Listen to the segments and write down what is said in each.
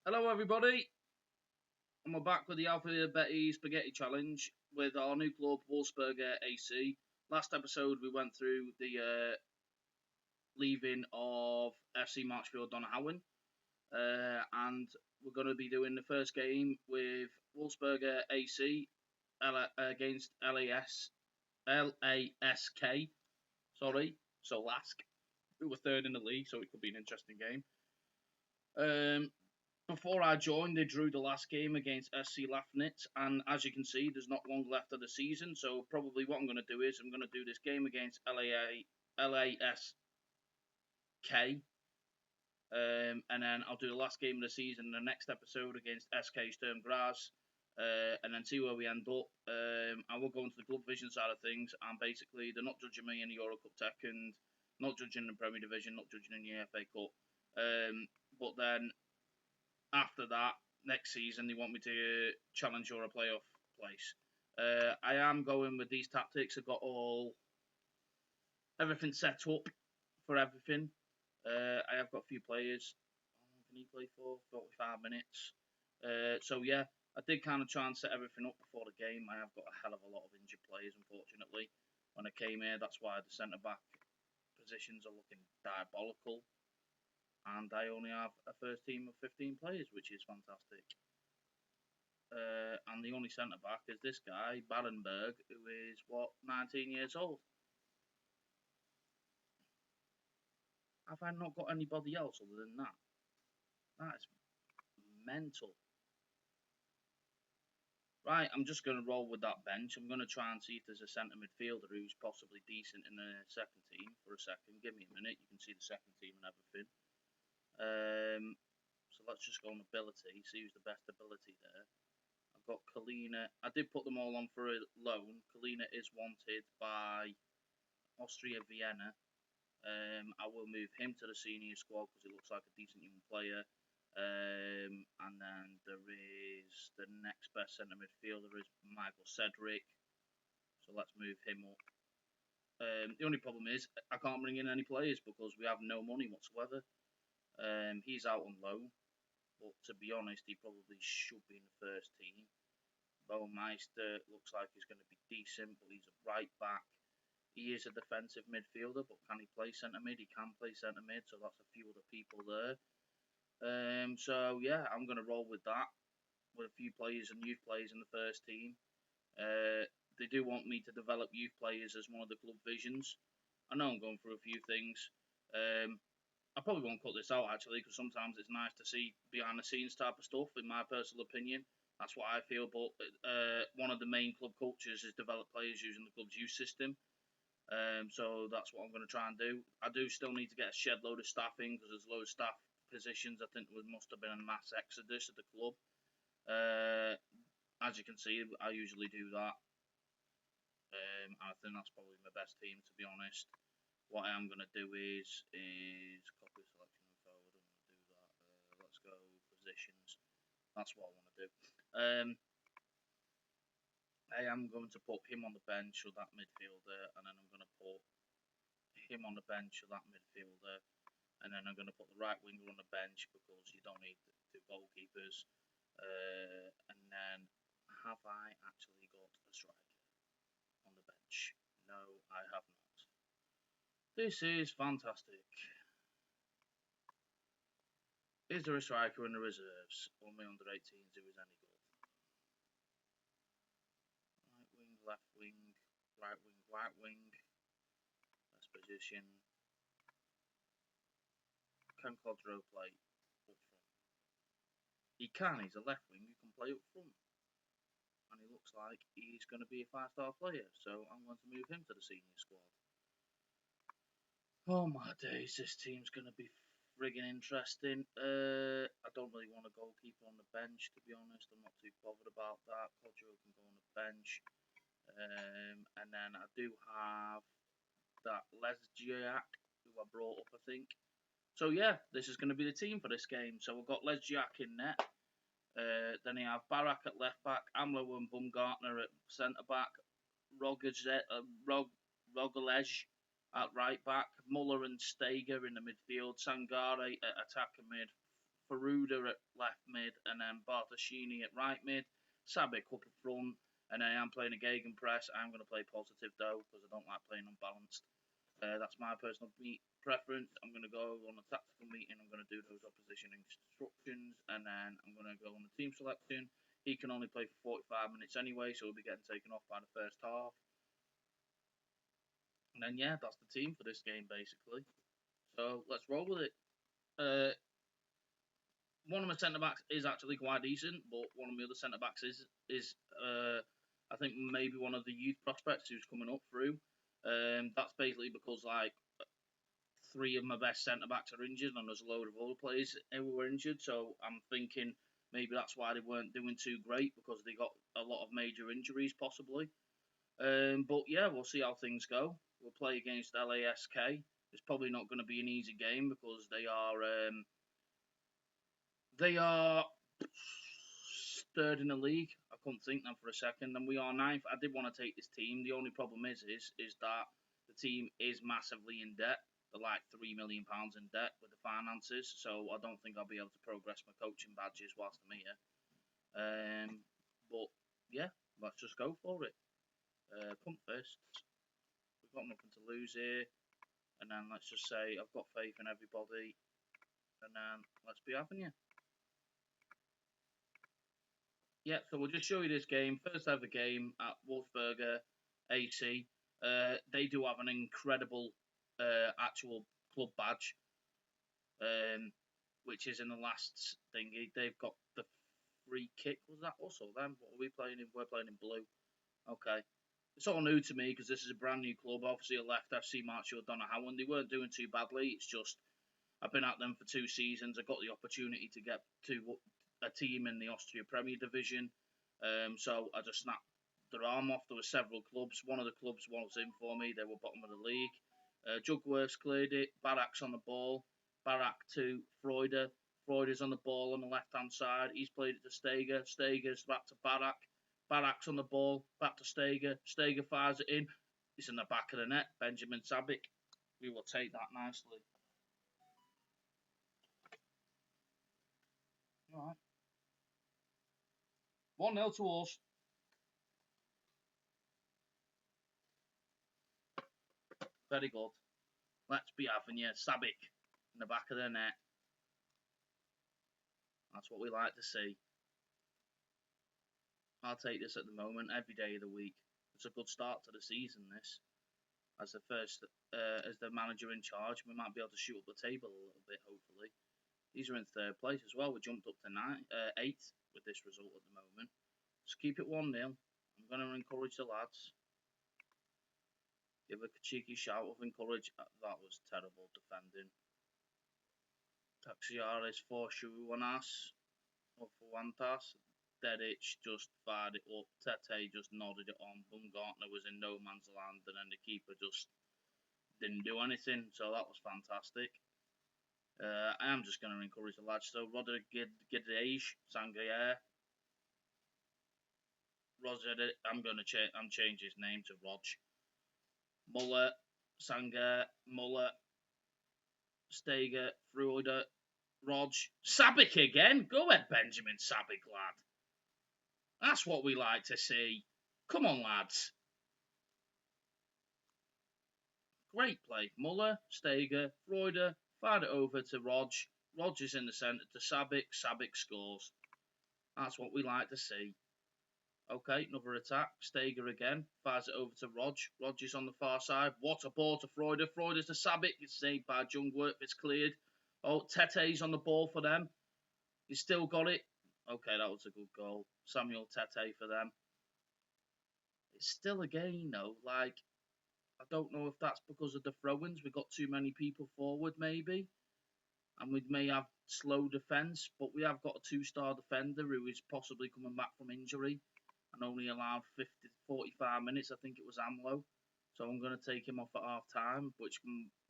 Hello, everybody, and we're back with the alphabetti spaghetti challenge with our new club, Wolfsberger AC. Last episode, we went through the leaving of FC Marchfield Donahowen, and we're going to be doing the first game with Wolfsberger AC against LASK. Sorry, so Lask, who were third in the league, so it could be an interesting game. Before I joined, they drew the last game against SC Lafnitz, and as you can see, there's not long left of the season. So probably what I'm going to do is I'm going to do this game against LASK, and then I'll do the last game of the season in the next episode against SK Sturm Graz, and then see where we end up. I will go into the club vision side of things, and basically they're not judging me in the Euro Cup Second, not judging in the Premier Division, not judging in the FA Cup. But then after that, next season, they want me to challenge for a playoff place. I am going with these tactics. I've got everything set up for everything. I have got a few players. How long can he play for? 45 minutes. So yeah, I did kind of try and set everything up before the game. I have got a hell of a lot of injured players, unfortunately. When I came here, that's why the centre back positions are looking diabolical. And I only have a first team of 15 players, which is fantastic. And the only centre back is this guy, Barenberg, who is, 19 years old. Have I not got anybody else other than that? That is mental. Right, I'm just going to roll with that bench. I'm going to try and see if there's a centre midfielder who's possibly decent in the second team for a second. Give me a minute. You can see the second team and everything. So let's just go on ability, see who's the best ability there. I've got Kalina. I did put them all on for a loan. Kalina is wanted by Austria Vienna. I will move him to the senior squad because he looks like a decent young player. And then there is the next best centre midfielder is Michael Cedric. So let's move him up. The only problem is I can't bring in any players because we have no money whatsoever. He's out on loan, but to be honest, he probably should be in the first team. Baumeister looks like he's going to be decent, but he's a right back. He is a defensive midfielder, but can he play centre mid? He can play centre mid, so that's a few other people there. So yeah, I'm going to roll with that, with a few players and youth players in the first team. They do want me to develop youth players as one of the club visions. I know I'm going through a few things. I probably won't cut this out actually, because sometimes it's nice to see behind the scenes type of stuff. In my personal opinion, that's what I feel. But one of the main club cultures is develop players using the club's youth system. So that's what I'm going to try and do. I do still need to get a shed load of staff in because there's a load of staff positions. I think there must have been a mass exodus at the club. As you can see, I usually do that. I think that's probably my best team, to be honest. What I am going to do is copy selection info. I don't want to do that. Let's go positions. That's what I want to do. I am going to put him on the bench with that midfielder, and then I'm going to put him on the bench with that midfielder, and then I'm going to put the right winger on the bench because you don't need two goalkeepers. And then, have I actually got a striker on the bench? No, I have not. This is fantastic. Is there a striker in the reserves? Only under 18s who is any good. Right wing, left wing, right wing, right wing. Best position. Can Codro play up front? He can. He's a left wing who can play up front. And he looks like he's going to be a 5-star player. So I'm going to move him to the senior squad. Oh my days, this team's going to be friggin' interesting. I don't really want a goalkeeper on the bench, to be honest. I'm not too bothered about that. Codro can go on the bench. And then I do have that Lesgiak, who I brought up, I think. So yeah, this is going to be the team for this game. So we've got Lesgiak in net. Then you have Barak at left back, Amlo and Baumgartner at centre back, Rogalej at right back, Muller and Steger in the midfield, Sangare at attacker mid, Peruda at left mid, and then Bartoshini at right mid, Sabic up front, and then I'm playing a gegenpress. I'm going to play positive though, because I don't like playing unbalanced. That's my personal preference. I'm going to go on a tactical meeting. I'm going to do those opposition instructions, and then I'm going to go on the team selection. He can only play for 45 minutes anyway, so he'll be getting taken off by the first half. And then, yeah, that's the team for this game, basically. So let's roll with it. One of my centre-backs is actually quite decent, but one of my other centre-backs is I think, maybe one of the youth prospects who's coming up through. That's basically because, like, 3 of my best centre-backs are injured, and there's a load of other players who were injured, so I'm thinking maybe that's why they weren't doing too great, because they got a lot of major injuries, possibly. But yeah, we'll see how things go. We'll play against LASK. It's probably not going to be an easy game, because they are third in the league. I couldn't think that for a second, and we are 9th. I did want to take this team. The only problem is that the team is massively in debt. They're like £3 million in debt with the finances, so I don't think I'll be able to progress my coaching badges whilst I'm here. But yeah, let's just go for it. Pump first. We've got nothing to lose here, and then let's just say I've got faith in everybody, and then let's be having you. Yeah, so we'll just show you this game. First ever game at Wolfsberger AC. They do have an incredible actual club badge, which is in the last thingy. They've got the free kick. Was that also them? What are we playing in? We're playing in blue. Okay. It's all new to me, because this is a brand new club. Obviously, I left FC Marshall Donahoe, they weren't doing too badly. It's just I've been at them for 2 seasons. I got the opportunity to get to a team in the Austria Premier Division, so I just snapped their arm off. There were several clubs. One of the clubs was in for me. They were bottom of the league. Jugworth's cleared it. Barak's on the ball. Barak to Freuder. Freuder's on the ball on the left-hand side. He's played it to Steger. Steger's back to Barak. Barak's on the ball. Back to Steger. Steger fires it in. It's in the back of the net. Benjamin Sabic. We will take that nicely. All right. 1-0 to us. Very good. Let's be having you. Sabic in the back of the net. That's what we like to see. I'll take this at the moment, every day of the week. It's a good start to the season, this. As the first, as the manager in charge, we might be able to shoot up the table a little bit, hopefully. These are in 3rd place as well. We jumped up to 8th with this result at the moment. Just keep it 1-0. I'm going to encourage the lads. Give a cheeky shout of encourage. That was terrible defending. Taxiaris for Shuanas. Or for Wantas. Dedic just fired it up. Tete just nodded it on. Bumgartner was in no man's land, and then the keeper just didn't do anything. So that was fantastic. I am just going to encourage the lads. So Rodriguez, Sangayer. I'm change his name to Rog. Muller, Sanger, Muller, Steger, Freuder, Rog, Sabic again. Go ahead, Benjamin Sabic, lad. That's what we like to see. Come on, lads. Great play. Muller, Steger, Freuder, fired it over to Rog. Rog is in the centre to Sabic. Sabic scores. That's what we like to see. Okay, another attack. Steger again. Fires it over to Rog. Rog is on the far side. What a ball to Freuder. Freuder's to Sabic. It's saved by Jungwirth. It's cleared. Oh, Tete's on the ball for them. He's still got it. Okay, that was a good goal. Samuel Tete for them. It's still a game, though. Like, I don't know if that's because of the throw-ins. We got too many people forward, maybe. And we may have slow defence. But we have got a 2-star defender who is possibly coming back from injury. And only allowed 45 minutes. I think it was Amlo. So I'm going to take him off at half-time. Which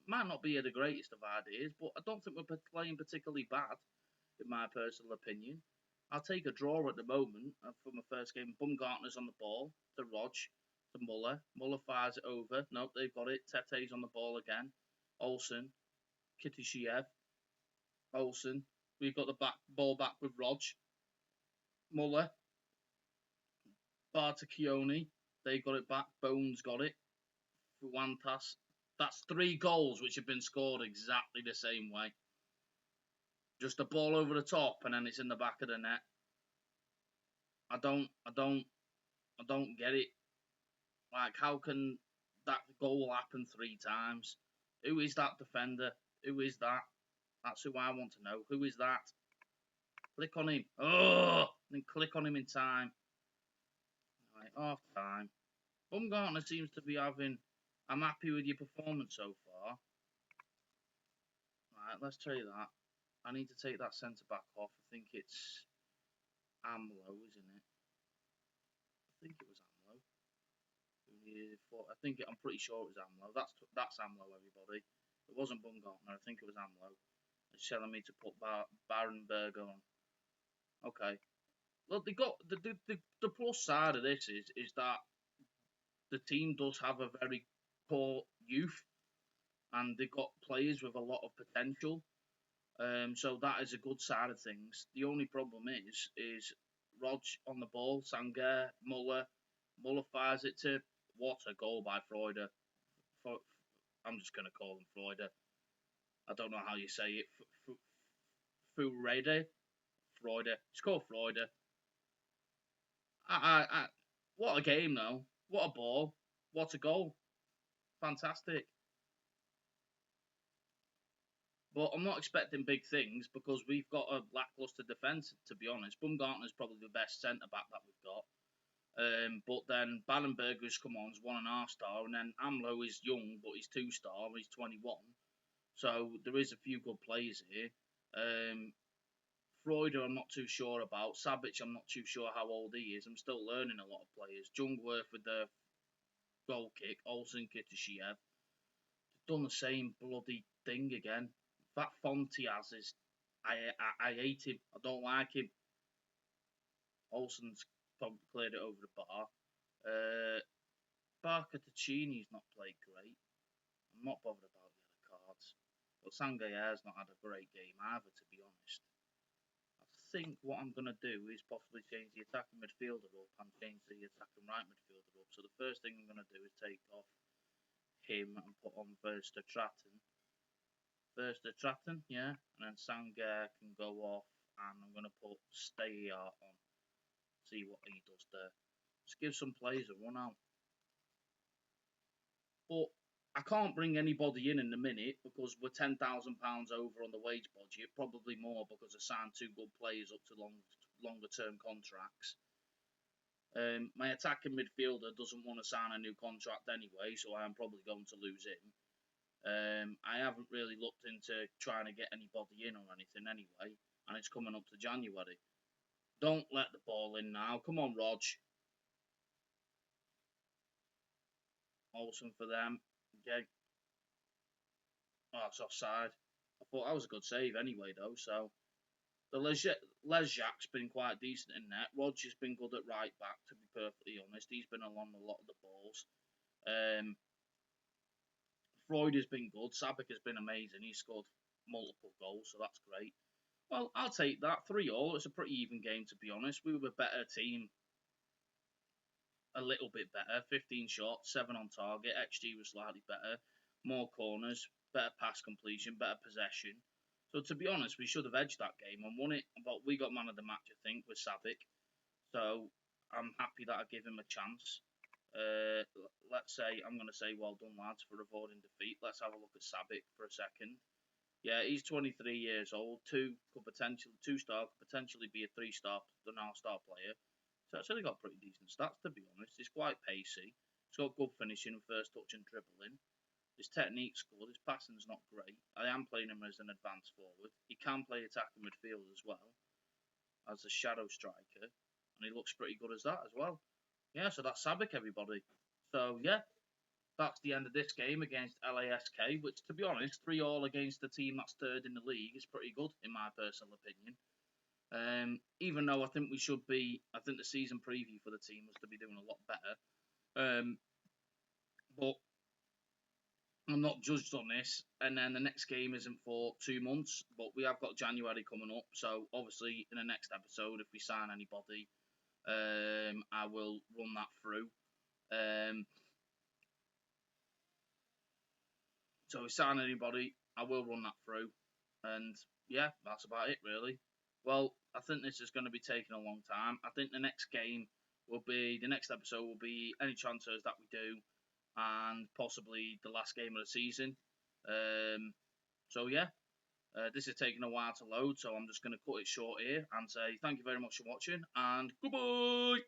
might not be the greatest of ideas. But I don't think we're playing particularly bad, in my personal opinion. I'll take a draw at the moment for my first game. Bumgartner's on the ball to Rog, to Muller. Muller fires it over. Nope, they've got it. Tete's on the ball again. Olsen, Kitishiev, Olsen. We've got the ball back with Rog, Muller, Bartacchioni. They got it back. Bones got it. Fuantas. That's 3 goals which have been scored exactly the same way. Just a ball over the top and then it's in the back of the net. I don't get it. Like, how can that goal happen 3 times? Who is that defender? Who is that? That's who I want to know. Who is that? Click on him. Oh, then click on him in time. Right, half time. Baumgartner seems to be having. I'm happy with your performance so far. Right, let's try that. I need to take that centre back off. I think it's Amlo, isn't it? I think it was Amlo. I'm pretty sure it was Amlo. That's Amlo, everybody. It wasn't Baumgartner. I think it was Amlo. It's telling me to put Barenberger on. Okay. Look, they got the plus side of this is that the team does have a very poor youth, and they've got players with a lot of potential. So that is a good side of things. The only problem is Rog on the ball, Sanger, Muller fires it to what a goal by Freuder. I'm just going to call him Freuder. I don't know how you say it. Freuder. It's called Freuder. What a game though. What a ball. What a goal. Fantastic. But I'm not expecting big things because we've got a lacklustre defence, to be honest. Baumgartner's probably the best centre-back that we've got. But then Ballenberger's come on, is 1.5 star, and then Amlo is young, but he's 2 star, he's 21. So there is a few good players here. Freuder, I'm not too sure about. Sabic, I'm not too sure how old he is. I'm still learning a lot of players. Jungwirth with the goal kick, Olsen, Kitashiev. They've done the same bloody thing again. That Fontiaz is. I hate him. I don't like him. Olsen's probably cleared it over the bar. Barker Ticini's not played great. I'm not bothered about the other cards. But Sangaya's not had a great game either, to be honest. I think what I'm going to do is possibly change the attacking midfielder up and change the attacking right midfielder up. So the first thing I'm going to do is take off him and put on Verster-Tratton, yeah, and then Sanger can go off, and I'm going to put Steyer on, see what he does there. Just give some players a run out. But I can't bring anybody in the minute because we're £10,000 over on the wage budget, probably more because I signed 2 good players up to longer term contracts. My attacking midfielder doesn't want to sign a new contract anyway, so I am probably going to lose him. I haven't really looked into trying to get anybody in or anything anyway, and it's coming up to January. Don't let the ball in now. Come on, Rog. Olsen for them. Okay. Oh, it's offside. I thought that was a good save anyway, though. So the Lezjak's been quite decent in net. Roger's been good at right back, to be perfectly honest. He's been along a lot of the balls. Freud has been good. Sabic has been amazing. He scored multiple goals, so that's great. Well, I'll take that. 3-3. It's a pretty even game, to be honest. We were a better team. A little bit better. 15 shots, 7 on target. XG was slightly better. More corners, better pass completion, better possession. So, to be honest, we should have edged that game and won it. But we got man of the match, I think, with Sabic. So, I'm happy that I give him a chance. I'm going to say well done, lads, for avoiding defeat. Let's have a look at Sabic for a second. Yeah, he's 23 years old. 2 star could potentially be a 3-star, an all-star player. So actually got pretty decent stats, to be honest. He's quite pacey. He's got good finishing, first touch and dribbling. His technique's good. His passing's not great. I am playing him as an advanced forward. He can play attacking midfield as well, as a shadow striker, and he looks pretty good as that as well. Yeah, so that's Sabic, everybody. So, yeah, that's the end of this game against LASK, which, to be honest, 3-3 against the team that's 3rd in the league is pretty good, in my personal opinion. Even though I think the season preview for the team was to be doing a lot better. But I'm not judged on this, and then the next game isn't for 2 months, but we have got January coming up. So obviously, in the next episode, if we sign anybody, I will run that through. So if we sign anybody, I will run that through, and yeah, that's about it really. Well, I think this is going to be taking a long time. I think the next episode will be any transfers that we do, and possibly the last game of the season. So yeah, this is taking a while to load, so I'm just going to cut it short here and say thank you very much for watching, and goodbye.